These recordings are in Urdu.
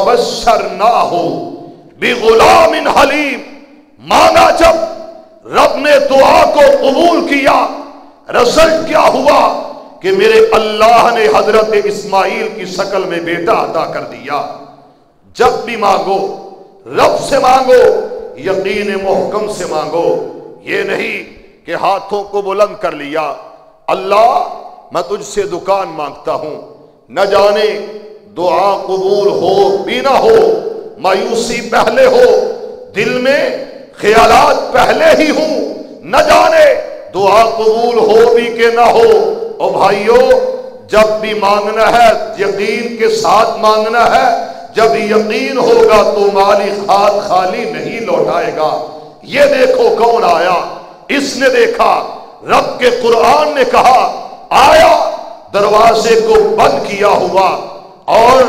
وبشرناہ بغلام حلیم، مانگا جب رب نے دعا کو قبول کیا، رزلٹ کیا ہوا کہ میرے اللہ نے حضرت اسماعیل کی شکل میں بیٹا عطا کر دیا۔ جب بھی مانگو رب سے مانگو، یقین محکم سے مانگو، یہ نہیں کہ ہاتھوں کو بلند کر لیا، اللہ میں تجھ سے دکان مانگتا ہوں، نہ جانے دعا قبول ہو بھی نہ ہو، مایوسی پہلے ہو، دل میں خیالات پہلے ہی ہوں، نہ جانے دعا قبول ہو بھی کہ نہ ہو۔ او بھائیو، جب بھی مانگنا ہے یقین کے ساتھ مانگنا ہے، جب یقین ہوگا تو مالک ہاتھ خالی نہیں لوٹائے گا۔ یہ دیکھو کون آیا، اس نے دیکھا، رب کے قرآن نے کہا آیا، دروازے کو بند کیا ہوا اور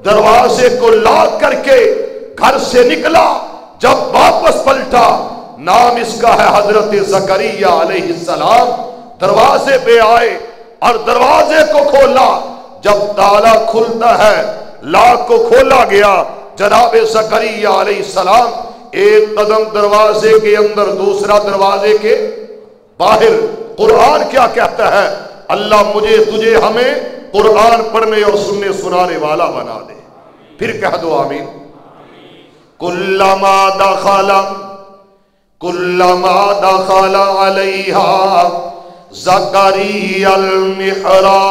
دروازے کو لاک کر کے گھر سے نکلا، جب واپس پلٹا نام اس کا ہے حضرت زکریا علیہ السلام۔ دروازے پہ آئے اور دروازے کو کھولا، جب تالا کھلتا ہے لاک کو کھولا گیا، جناب زکریا علیہ السلام ایک قدم دروازے کے اندر، دوسرا دروازے کے باہر۔ قرآن کیا کہتا ہے؟ اللہ مجھے تجھے ہمیں قرآن پڑھنے اور سننے سنانے والا بنا دے۔ پھر کہہ دو آمین۔ کلما دخل علیہا زکریا المحراب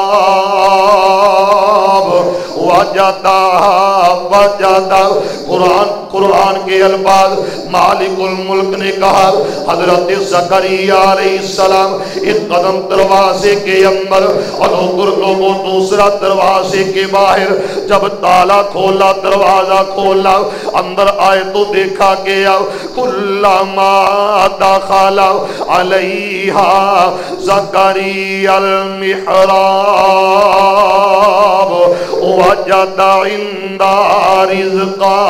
قرآن کے الفاظ مالک الملک نے کہا، حضرت زکریا علیہ السلام ایک قدم دروازے کے اندر اور لوگوں دوسرا دروازے کے باہر، جب تالا کھولا دروازہ کھولا اندر آئے تو دیکھا گیا کلما دخل علیہا زکریا المحراب وجد عندها رزقا،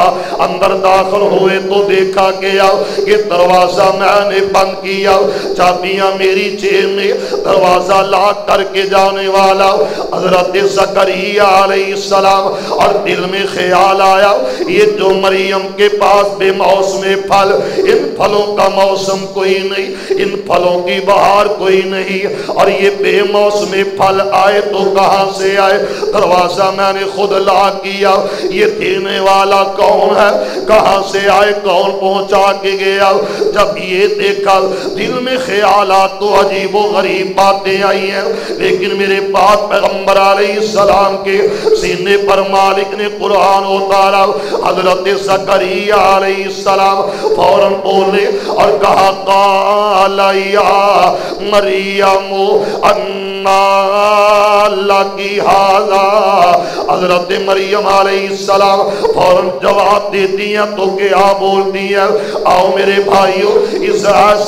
اندر داخل ہوئے تو دیکھا گیا کہ دروازہ میں نے بند کیا، چابیاں میری جیب میں، دروازہ لاک کر کے جانے والا حضرت زکریا علیہ السلام، اور دل میں خیال آیا یہ جو مریم کے پاس بے موسم پھل، ان پھلوں کا موسم کوئی نہیں، ان پھلوں کی بہار کوئی نہیں، اور یہ بے موسم پھل آئے تو کہاں سے آئے؟ دروازہ میں نے خود لاک کیا، یہ دینے والا کون ہے؟ کہاں سے آئے؟ کون پہنچا کے گیا؟ جب یہ دیکھا دل میں خیالات تو عجیب و غریب باتیں آئی ہیں، لیکن میرے پاک پیغمبر علیہ السلام کے سینے پر مالک نے قرآن اتارا۔ حضرت زکریا علیہ السلام فوراً بولے اور کہا قال یا مریم لکی ھذا، حضرت مریم علیہ السلام فوراً جواب دے دیا تو کیا بول دیا؟ آؤ میرے بھائیو، اس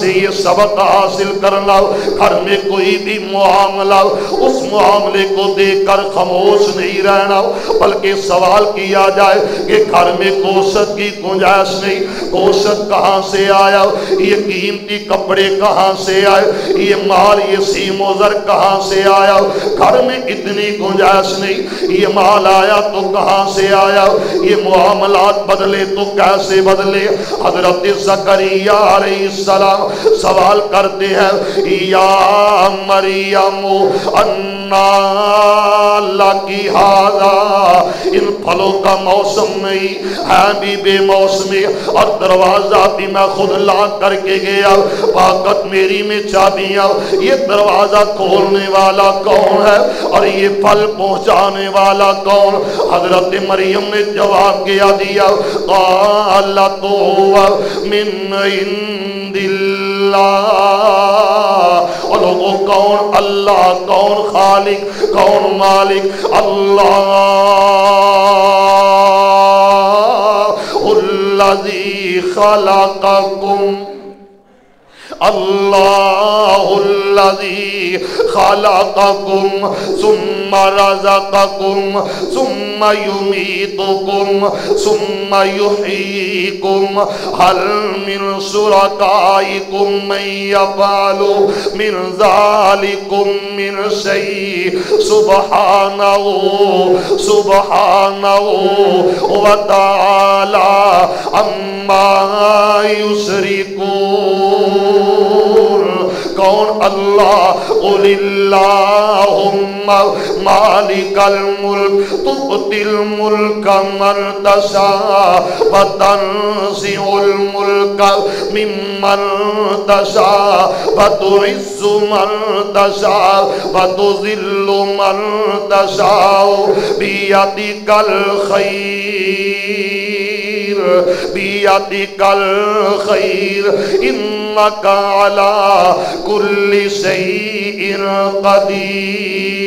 سے یہ سبق حاصل کرنا، گھر میں کوئی بھی معاملہ اس معاملے کو دیکھ کر خاموش نہیں رہنا، بلکہ سوال کیا جائے کہ گھر میں گوشت کی گنجائش نہیں، گوشت کہاں سے آیا؟ یہ قیمتی کپڑے کہاں سے آئے؟ یہ مال، یہ سیم و زر کہاں سے آیا؟ گھر میں اتنی گنجائش نہیں، یہ مال آیا تو کہاں سے آیا؟ یہ معاملات بدلے تو کیسے بدلے؟ حضرت زکریا علیہ السلام سوال کرتے ہیں یا مریم انا لکی ھذا، ان پھلوں کا موسم نہیں ہے بھی بے موسمی، اور دروازہ بھی میں خود لاک کر کے گیا، طاقت میری میں چابیاں، یہ دروازہ کھولنے والا کون ہے اور یہ پھل پہنچانے والا کون؟ حضرت مریم نے جواب کیا دیا قالت هو من عند اللہ، اور لوگوں کون؟ اللہ، کون خالق، کون مالک؟ اللہ الذی خلقکم اللہ الذی خلقکم ثم رزقکم ثم یمیتکم ثم یحییکم حل من شرکائکم من یفعل من ذالکم من شیء سبحانہ سبحانہ وتعالی عما یشرکون۔ کون اللہ؟ قل اللہم مالک الملک تؤتی الملک من تشاء وتنزع الملک ممن تشاء وتعز من تشاء وتذل من تشاء بیدک الخیر بیدک الخیر انک علی کل شیء قدیر۔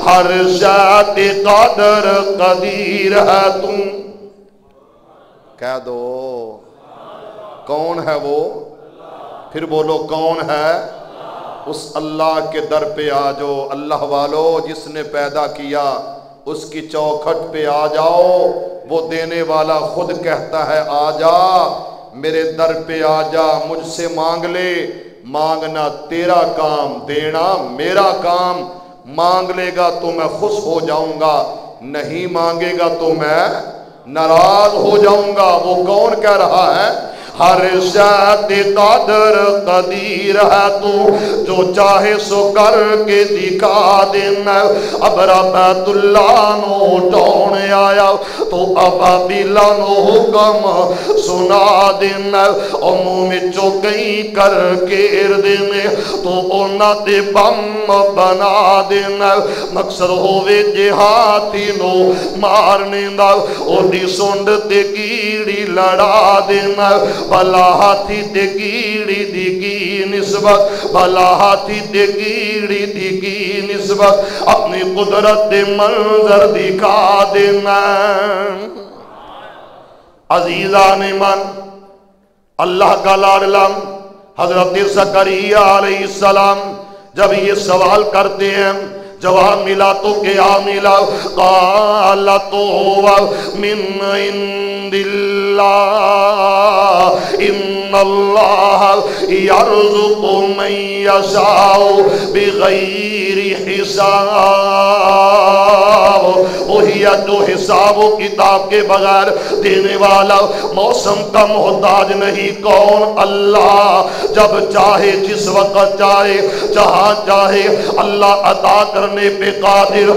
ہر ذات قدر قدیر ہے تم۔ کہہ دو کون ہے وہ؟ پھر بولو کون ہے؟ اس اللہ کے در پہ آ جاؤ۔ اللہ والو جس نے پیدا کیا اس کی چوکھٹ پہ آ جاؤ۔ وہ دینے والا خود کہتا ہے آ جا میرے در پہ آ جا، مجھ سے مانگ لے۔ مانگنا تیرا کام، دینا میرا کام۔ مانگ لے گا تو میں خوش ہو جاؤں گا، نہیں مانگے گا تو میں ناراض ہو جاؤں گا۔ وہ کون کہہ رہا ہے؟ ہر ذات قدر قدیر ہے تو، جو چاہے سو کر کے دکھا دینا۔ ابرا بیت اللہ نو ڈون آیا تو ابابیلا نو حکم سنا دینا۔ او منہ میں چوکئی کر کیر دینے تو اونا دے بم بنا دینا۔ مقصد ہوئے جہاتی نو مارنے دا، او دی سونڈ تے کیڑی لڑا دینا۔ بھلا ہاتھی تے کیڑی دی کی نسبت، بھلا ہاتھی تے کیڑی دی کی نسبت، اپنی قدرت دے منظر دکھا دینا۔ عزیزان من، اللہ کا لاڈلا حضرت زکریا علیہ السلام جب یہ سوال کرتے ہیں، جواب ملا تو کیا ملا؟ قال تو من عند اللہ ان اللہ یرزق من یشاء بغیر حساب۔ وہی جو حساب و کتاب کے بغیر دینے والا، موسم کا محتاج نہیں۔ کون؟ اللہ۔ جب چاہے جس وقت چاہے جہاں چاہے اللہ عطا کرنے پہ قادر۔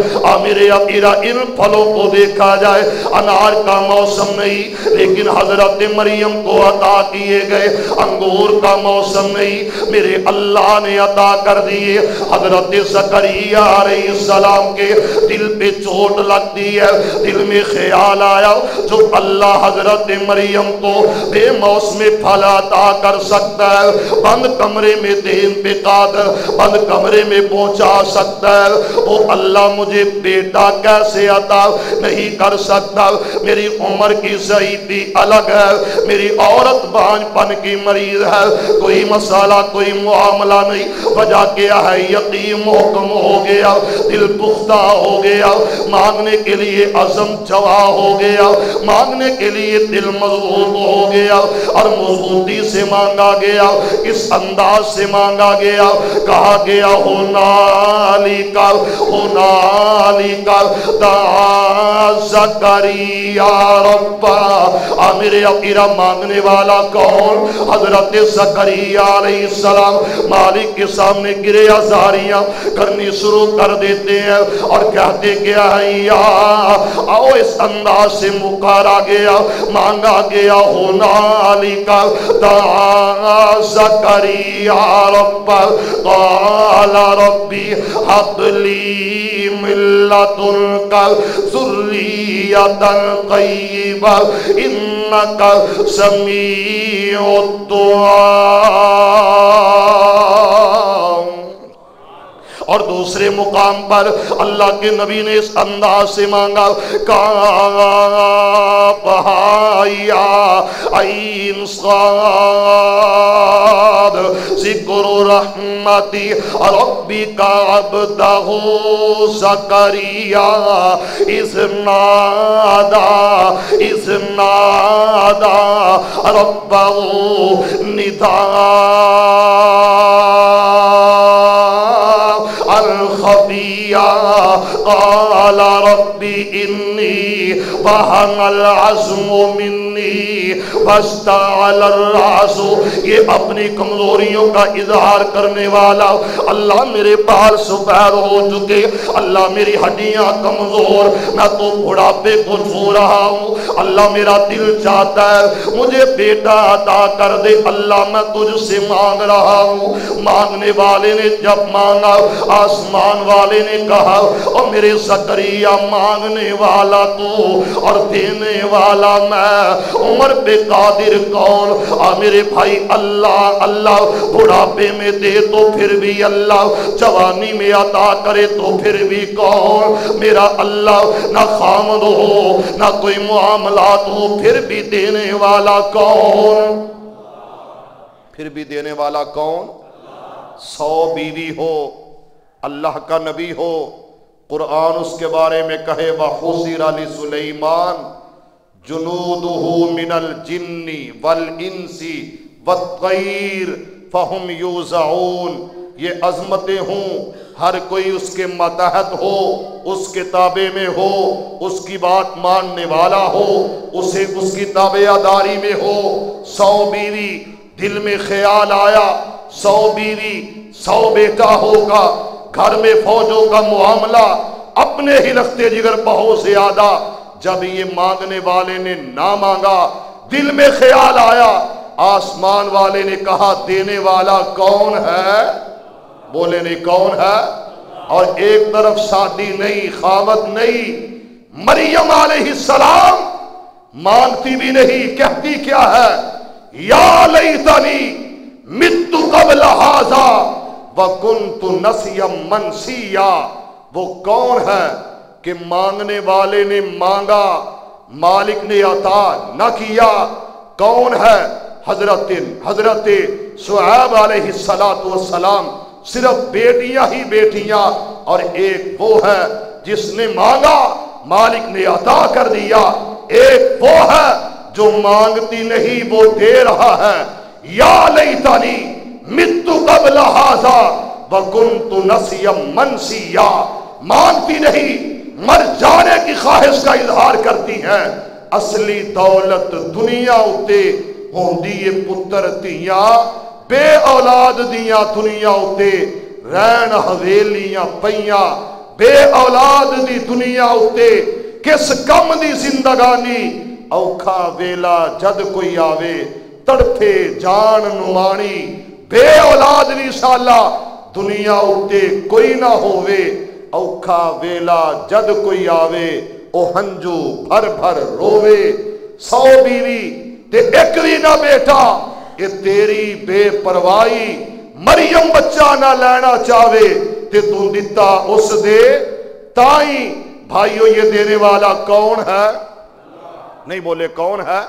میرے اپیرا ان پھلوں کو دیکھا جائے، انار کا موسم نہیں لیکن حضرت مریم کو عطا کیے گئے، انگور کا موسم نہیں میرے اللہ نے عطا کر دیے۔ حضرت زکریا علیہ السلام کے دل پہ چوٹ لگتی ہے، دل میں خیال آیا جو اللہ حضرت مریم کو بے موسم پھل عطا کر سکتا ہے، بند کمرے میں دین پہ قادر، بند کمرے میں پہنچا سکتا ہے، وہ اللہ مجھے بیٹا کیسے عطا نہیں کر سکتا؟ میری عمر کی ضعیفی الگ ہے، میری عورت بانج پن کی مریض ہے، کوئی مسئلہ کوئی معاملہ نہیں۔ وجہ کیا ہے؟ یقین محکم ہو گیا، دل پختہ ہو گیا، مانگنے کے لیے عزم جوا ہو گیا، مانگنے کے لیے دل مضبوط ہو گیا، اور مضبوطی سے مانگا گیا، اس انداز سے مانگا گیا، کہا گیا ہنالکا ہنالکا دعا زکریا ربا۔ میرے اپیرا مانگنے والا کون؟ حضرت زکریا علیہ السلام مالک کے سامنے گرے ازاریاں کرنی شروع کر دیتے ہیں اور کہتے کیا ہے؟ یا آؤ اس انداز سے مکارا گیا، مانگا گیا ہنالکا دعا زکریا ربا قال ربی حب لی من لدنک ذریۃ طیبہ انک سمیع الدعاء۔ اور دوسرے مقام پر اللہ کے نبی نے اس انداز سے مانگا، کافہا یا عین صاد ذکر رحمتی ربک عبدہ زکریا اذ نادى ربه نداء الخفيا قال رب إني وهن العزم مني واشتعل الرأس. یہ اپنی کمزوریوں کا اظہار کرنے والا. اللہ میرے بال سفید ہو چکے, اللہ میری ہڈیاں کمزور, میں تو بڑھاپے کو چھو رہا ہوں. اللہ میرا دل چاہتا ہے مجھے بیٹا عطا کر دے. اللہ میں تجھ سے مانگ رہا ہوں. مانگنے والے نے جب مانگا, آسمان والے نے کہا اور میرے زکریا مانگنے والا تو اور دینے والا میں, عمر پہ قادر کون؟ میرے بھائی اللہ اللہ. بڑھاپے میں دے تو پھر بھی اللہ, جوانی میں عطا کرے تو پھر بھی کون؟ میرا اللہ. نہ خامد ہو نہ کوئی معاملات ہو, پھر بھی دینے والا کون؟ پھر بھی دینے والا کون؟ 100 بیوی ہو, اللہ کا نبی ہو, قرآن اس کے بارے میں کہے وَحُصِرَ لِسُلَيْمَانَ جُنُودُهُ مِنَ الْجِنِّ وَالْإِنسِ وَالطَّيْرِ فَهُمْ يُوزَعُونَ. یہ عظمتیں ہوں, ہر کوئی اس کے ماتحت ہو, اس کے تابع میں ہو, اس کی بات ماننے والا ہو, اسے اس کی تابعداری میں ہو. 100 بیوی, دل میں خیال آیا 100 بیوی 100 بیٹا ہوگا. گھر میں فوجوں کا معاملہ, اپنے ہی رختے جگر بہت زیادہ. جب یہ مانگنے والے نے نہ مانگا, دل میں خیال آیا, آسمان والے نے کہا دینے والا کون ہے؟ بولے نہیں کون ہے؟ اور ایک طرف شادی نہیں, خامد نہیں, مریم علیہ السلام مانگتی بھی نہیں, کہتی کیا ہے؟ یا لیتنی مت قبل ھذا وَكُنْتُ نَسْيًا مَنْسِيًّا. وہ کون ہے کہ مانگنے والے نے مانگا, مالک نے عطا نہ کیا؟ کون ہے؟ حضرت شعیب علیہ السلام. صرف بیٹیاں ہی بیٹیاں, اور ایک وہ ہے جس نے مانگا مالک نے عطا کر دیا. ایک وہ ہے جو مانگتی نہیں وہ دے رہا ہے. یا لیتنی مت قبل ھذا وکنت نسیا منسیا. مانگتی نہیں, مر جانے کی خواہش کا اظہار کرتی ہیں. اصلی دولت دنیا اتے ہوندی پتر تیاں, بے اولاد دیاں دنیا اتے رہن حویلیاں پیاں. بے اولاد دی دنیا اتے کس کم دی زندگانی, اوکھا ویلا جد کوئی آوے تڑپے جان نمانی. بے اولاد بھی سالہ دنیا اتے کوئی نہ ہووے, اوکھا ویلا جد کوئی آوے او ہنجو بھر بھر رووے. 100 بیوی تے ایک بھی نہ بیٹا, یہ تیری بے پروائی. مریم بچہ نہ لینا چاہے تے تو دیتا اس دے تائیں. بھائیو یہ دینے والا کون ہے؟ نہیں بولے کون ہے؟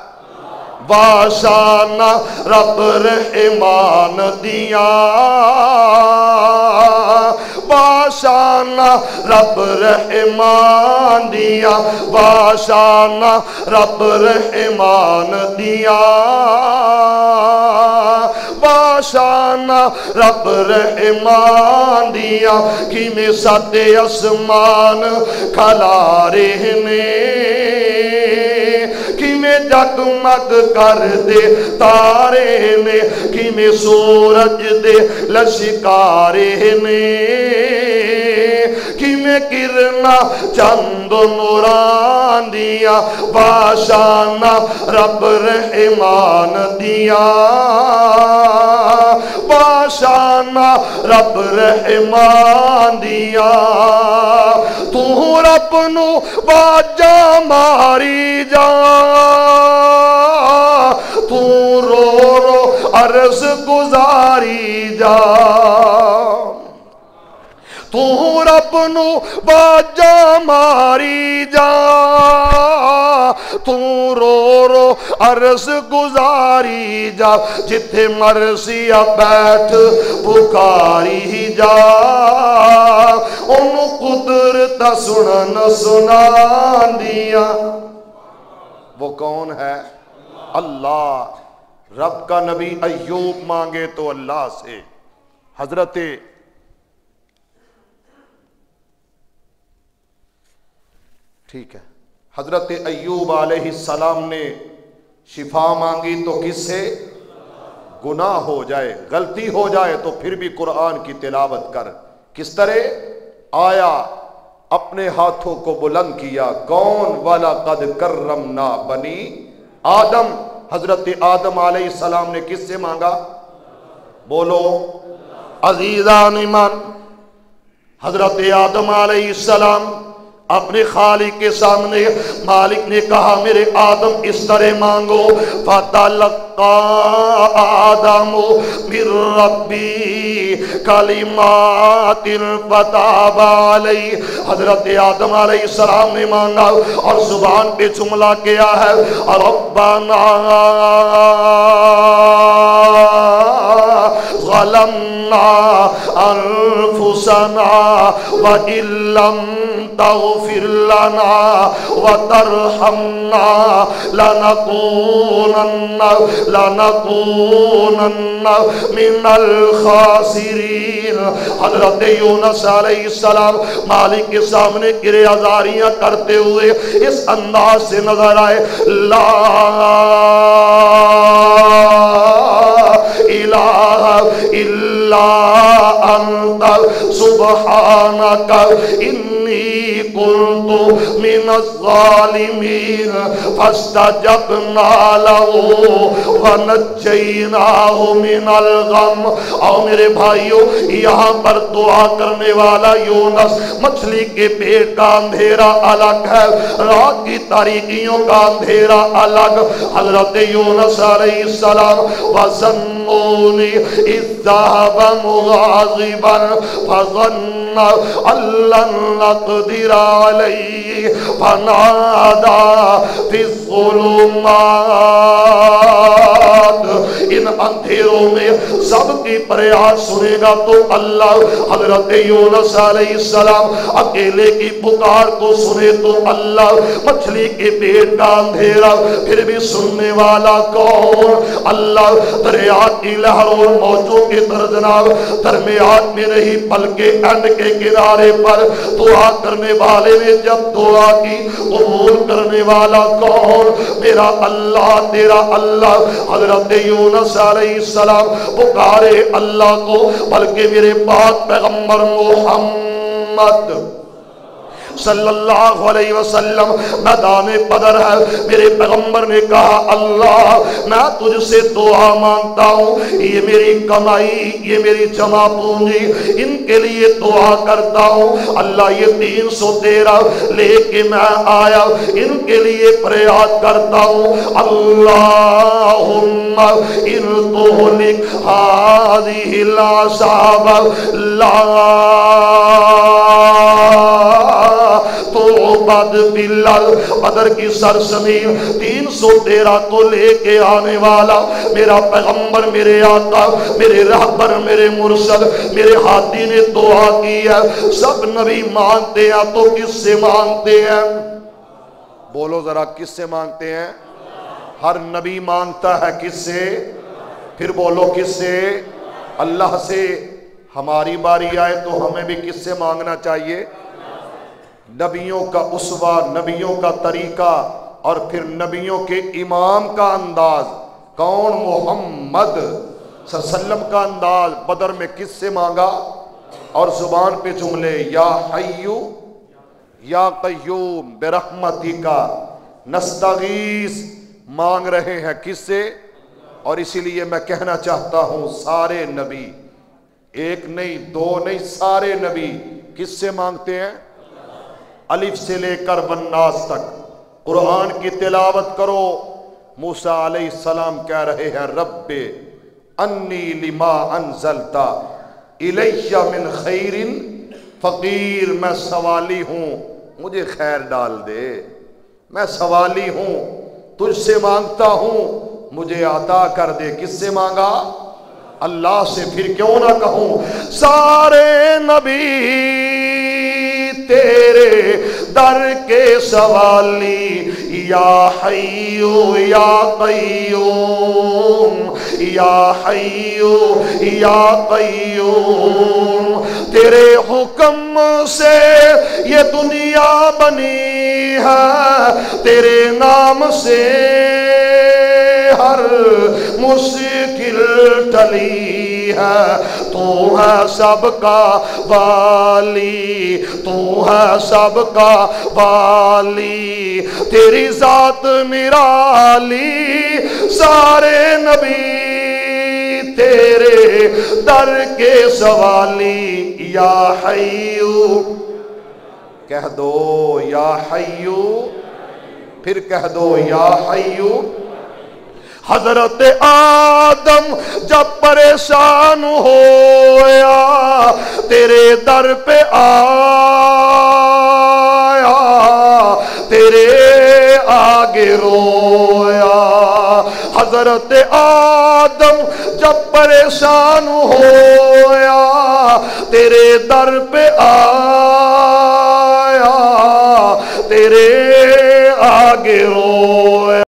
واشانہ رب رحمان دیا, واشانہ رب رحمان دیا, واشانہ رب رحمان دیا, واشانہ رب رحمان دیا. کہ میں سات اسمان کھلا رہنے, کہ میں جگمگ کر دے تارے نے, کہ میں سورج دے لشکارے نے, کہ میں کرنا چند نوران دیا. واشانہ رب رحمان دیا, واشانہ رب رحمان دیا. تو رب نو واجا ماری جا, تو رو رو عرض گزاری جا. تو رب نو واجا ماری جا, تو رو رو عرض گزاری جا جتھے مرسی بیٹھ پکاری جا ان قدرت سنن سنا دیا. وہ کون ہے؟ اللہ. رب کا نبی ایوب مانگے تو اللہ سے. حضرت ٹھیک ہے حضرت ایوب علیہ السلام نے شفا مانگی تو کس سے؟ گناہ ہو جائے غلطی ہو جائے تو پھر بھی قرآن کی تلاوت کر. کس طرح آیا اپنے ہاتھوں کو بلند کیا. کون؟ وَلَقَدْ كَرَّمْنَا بَنِي آدم. حضرت آدم علیہ السلام نے کس سے مانگا؟ بولو عزیزان ایمان. حضرت آدم علیہ السلام اپنے خالق کے سامنے مالک نے کہا میرے آدم اس طرح مانگو. فَتَلَقَّى آدَمُ مِن رَّبِّهِ كَلِمَاتٍ فَتَابَ عَلَيْهِ. حضرت آدم علیہ السلام نے مانگا اور زبان پہ جملہ کیا ہے رَبَّنَا ظَلَمْنَا أَنفُسَنَا وَإِن لَّمْ تغفر لنا وترحمنا لنكونن من الخاسرین. حضرت یونس علیہ السلام مالک کے سامنے گرے ازاریاں کرتے ہوئے اس انداز سے نظر آئے لا الہ الا انت سبحانک انی كنت من الظالمين فاستجبنا له ونجيناه من الغم. اور میرے بھائیوں یہاں پر دعا کرنے والا یونس مچھلی کے پیٹ کا اندھیرا الگ ہے رات کی تاریکیوں کا اندھیرا الگ. حضرت یونس علیہ السلام وَظَنُّونِ إِذْ ذَهَبَ مُغَاضِبًا فَظَنَّ أَن لَّن نَّقْدِرَ عَلَيْهِ فَنَادَى فِي الظُّلُمَاتِ. ان اندھیروں میں سب کی فریاد سنے گا تو اللہ. حضرت یونس علیہ السلام اکیلے کی پکار کو سنے تو اللہ. مچھلی کے پیٹ کا اندھیرا پھر بھی سننے والا کون؟ اللہ. دریا کی لہروں موجوں کے درجناب درمیان میں نہیں بلکہ اینڈ کے کنارے پر دعا کرنے والے نے جب دعا کی قبول کرنے والا کون؟ میرا اللہ تیرا اللہ. حضرت یونس علیہ السلام پکارے اللہ کو بلکہ میرے پاک پیغمبر محمد صلی اللہ علیہ وسلم میدان بدر ہے. میرے پیغمبر نے کہا اللہ میں تجھ سے دعا مانگتا ہوں یہ میری کمائی یہ میری جمع پونجی ان کے لیے دعا کرتا ہوں اللہ. یہ 313 لے کے میں آیا ان کے لیے فریاد کرتا ہوں اللہم ان تہلک ہذہ العصابہ لا بعد بلال. بدر کی سرزمین 313 کو لے کے آنے والا میرا پیغمبر میرے آقا میرے رہبر میرے مرسل میرے ہاتھی نے دعا کی ہے. سب نبی مانگتے ہیں تو کس سے مانگتے ہیں؟ بولو ذرا کس سے مانگتے ہیں؟ ہر نبی مانگتا ہے کس سے؟ پھر بولو کس سے؟ اللہ سے. ہماری باری آئے تو ہمیں بھی کس سے مانگنا چاہیے؟ نبیوں کا اسوہ نبیوں کا طریقہ اور پھر نبیوں کے امام کا انداز کون؟ محمد صلی اللہ علیہ وسلم کا انداز. بدر میں کس سے مانگا؟ اور زبان پہ جملے یا حیو یا قیوم برحمتک نستغیث مانگ رہے ہیں کس سے؟ اور اسی لیے میں کہنا چاہتا ہوں سارے نبی ایک نہیں دو نہیں سارے نبی کس سے مانگتے ہیں؟ الف سے لے کر والناس تک قرآن کی تلاوت کرو. موسیٰ علیہ السلام کہہ رہے ہیں رب انی لما انزلتا الیہ من خیر فقیر. میں سوالی ہوں مجھے خیر ڈال دے. میں سوالی ہوں تجھ سے مانگتا ہوں مجھے عطا کر دے. کس سے مانگا؟ اللہ سے. پھر کیوں نہ کہوں سارے نبی تیرے در کے سوالی، یا حیو یا قیوم، یا حیو یا قیوم. تیرے حکم سے یہ دنیا بنی ہے، تیرے نام سے ہر مشکل ٹلی ہے. تو ہے سب کا والی، تو ہے سب کا والی. تیری ذات نرالی، سارے نبی تیرے در کے سوالی. یا حیو کہہ دو، یا حیو. پھر کہہ دو یا حیو. حضرت آدم جب پریشان ہویا تیرے در پہ آیا، تیرے آگے رویا. حضرت آدم جب پریشان ہویا تیرے در پہ آیا، تیرے آگے رویا.